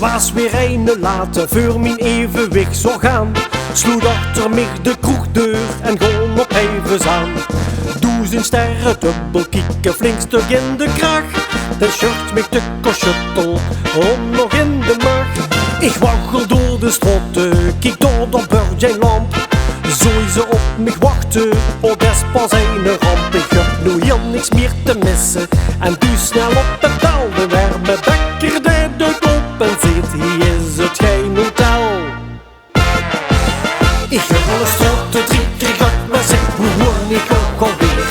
was weer een later voor mijn evenwicht zou gaan. Sloeg achter mij de kroegdeur en gewoon op even aan. 1000 sterren dubbel kieken, flink stuk in de kraag. De shirt met de koschuttel, om nog in de maag. Ik waggel door de strotten, kijk door de burgerlamp. Zo ze op mij wachten, oh des pas een ramp. Ik heb nu heel niks meer te missen en doe snel op het tel. De warme bekker die de open zit, hier is het geen hotel. Ik heb al een strotte 3 keer gehad, maar zeg, hoe word ik ook alweer?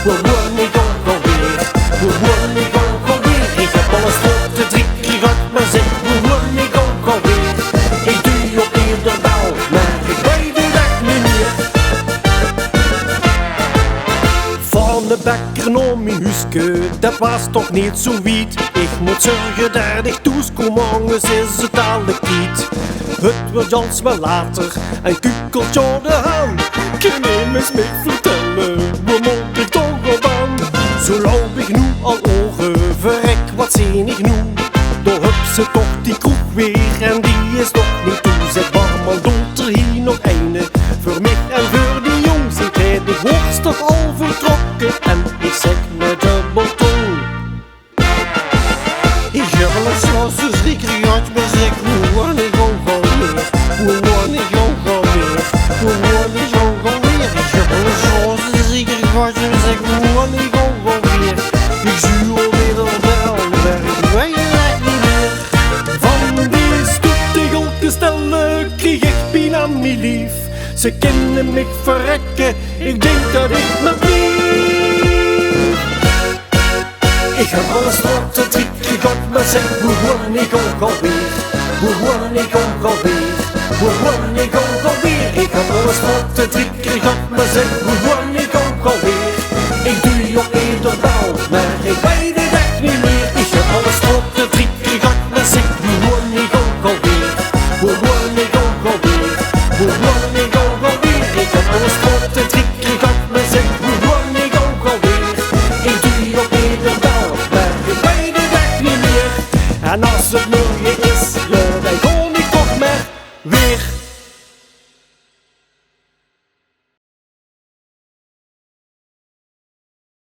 Hoe word ik ook alweer? Hoe word ik ook alweer? Ik heb al een strotte 3 keer gehad, maar zeg, hoe word ik ook alweer? Ik doe op ieder bal, maar ik weet de dag niet meer. Van de bekker naar mijn huisje, dat was toch niet zo wiet. Ik moet zorgen dat ik toeskom, anders is het dadelijk niet. Het wordt als wel later, een kukeltje aan de hand. Kan hem eens mee vertellen, waar moet ik toch op aan? Zo loop ik nu al ogen, verrek wat zin ik nu. Door heb ze toch die kroeg weer en die is nog niet toe. Zeg barman, doet er hier nog een voor mij en voor die jongens. Ik heb de worst toch al vertrokken en ik zeg met dubbeltong. Ik heb al een slosse zeker gehad, maar zeg, hoe word ik ook alweer? Hoe word ik ook alweer? Hoe word ik ook alweer? Ik heb al een slosse zeker gehad, maar zeg, hoe word ik ook alweer? Ik zie alweer de bel, maar ik weet het echt niet meer. Van die stoetige stellen kreeg ik pijn aan mijn lief. Ze kennen mij verrekken, ik denk dat ik me blief. Ik heb al een strotte 3 keer gehad, maar zeg, hoe word ik ook alweer? Hoe word ik ook alweer? Hoe word ik ook alweer? Ik heb al een strotte 3 keer gehad, maar zeg, hoe word ik ook alweer? Ik doe op ieder bal, maar ik weet het echt niet meer. Ik heb al een strotte 3 keer gehad, maar zeg, hoe word ik ook alweer? Hoe word ik ook alweer? Hoe word ik ook alweer? Ik heb al een strotte 3 keer gehad, maar zeg, hoe word ik ook alweer? Ik doe op ieder bal, maar ik weet het echt niet meer. En als het morgen